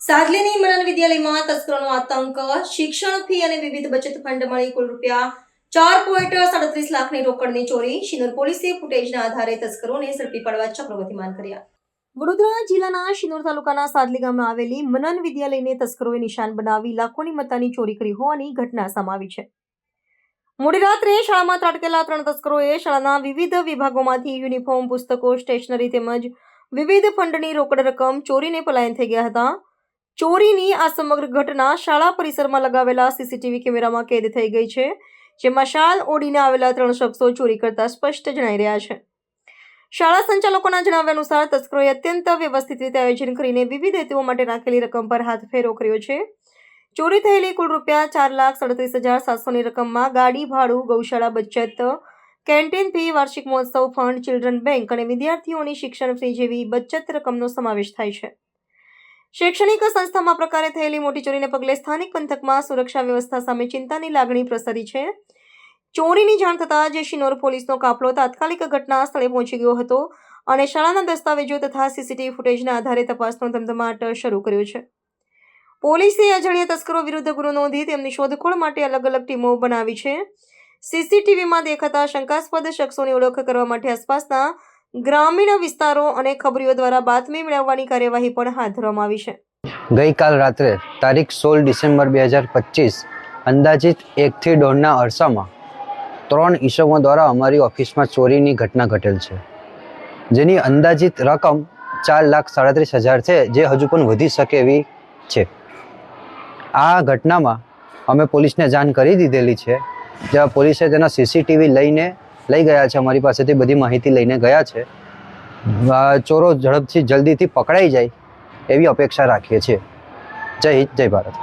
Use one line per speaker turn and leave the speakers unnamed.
સાદલીની મનન વિદ્યાલયમાં તસ્કરોનો આતંક, શિક્ષણ ફી અને વિવિધ બચત ફંડ મળી કુલ ₹4.37 લાખની રોકડની ચોરી. શિનોર પોલીસે ફૂટેજના આધારે તસ્કરોને ઝડપી પાડવા ચક્રો ગતિમાન કર્યા. વડોદરા જિલ્લાના શિનોર તાલુકાના સાદલી ગામમાં આવેલી મનન વિદ્યાલયને તસ્કરોએ નિશાન બનાવી લાખોની મત્તાની ચોરી કરી હોવાની ઘટના સામે આવી છે. મોડી રાત્રે શાળામાં ત્રાટકેલા 3 તસ્કરોએ શાળાના વિવિધ વિભાગોમાંથી યુનિફોર્મ, પુસ્તકો, સ્ટેશનરી તેમજ વિવિધ ફંડની રોકડ રકમ ચોરીને પલાયન થઈ ગયા હતા. ચોરીની આ સમગ્ર ઘટના શાળા પરિસરમાં લગાવેલા સીસીટીવી કેમેરામાં કેદ થઈ ગઈ છે, જેમાં શાલ ઓઢીને આવેલા 3 શખ્સો ચોરી કરતા સ્પષ્ટ જણાઈ રહ્યા છે. શાળા સંચાલકોના જણાવ્યા અનુસાર તસ્કરોએ અત્યંત વ્યવસ્થિત રીતે આયોજન કરીને વિવિધ હેતુઓ માટે રાખેલી રકમ પર હાથફેરો કર્યો છે. ચોરી થયેલી કુલ ₹4,37,700ની રકમમાં ગાડી ભાડું, ગૌશાળા બચત, કેન્ટીન ફી, વાર્ષિક મહોત્સવ ફંડ, ચિલ્ડ્રન બેંક અને વિદ્યાર્થીઓની શિક્ષણ ફી જેવી બચત રકમનો સમાવેશ થાય છે. શૈક્ષણિક સંસ્થામાં પ્રકારે થયેલી મોટી ચોરીને પગલે સ્થાનિક પંથકમાં સુરક્ષા વ્યવસ્થા સામે ચિંતાની લાગણી પ્રસરી છે. ચોરીની જાણ થતાં જ શિનોર પોલીસનો કાફલો તાત્કાલિક ઘટના સ્થળે પહોંચી ગયો હતો અને શાળાના દસ્તાવેજો તથા સીસીટીવી ફૂટેજના આધારે તપાસનો ધમધમાટ શરૂ કર્યો છે. પોલીસે અજાણ્યા તસ્કરો વિરુદ્ધ ગુનો નોંધી તેમની શોધખોળ માટે અલગ અલગ ટીમો બનાવી છે. સીસીટીવીમાં દેખાતા શંકાસ્પદ શખ્સોની ઓળખ કરવા માટે આસપાસના ગ્રામીણ વિસ્તારો અને ખબરીઓ દ્વારા બાતમી મેળવવાની કાર્યવાહી પણ હાથ ધરવામાં આવી છે.
ગઈકાલ રાત્રે તારીખ 16 ડિસેમ્બર 2025 અંદાજિત 1 થી 1.5ના અરસામાં 3 ઈસમો દ્વારા અમારી ઓફિસમાં ચોરીની ઘટના ઘટેલ છે, જેની અંદાજિત રકમ 4,37,000 છે, જે હજુ પણ વધી શકે એવી છે. આ ઘટનામાં અમે પોલીસને જાણ કરી દીધેલી છે, જ્યાં પોલીસે તેના સીસીટીવી લઈ ગયા છે. અમારી પાસેથી બધી માહિતી લઈને ગયા છે. ચોરો જલ્દીથી પકડાઈ જાય એવી અપેક્ષા રાખીએ છીએ. જય હિન્દ, જય ભારત.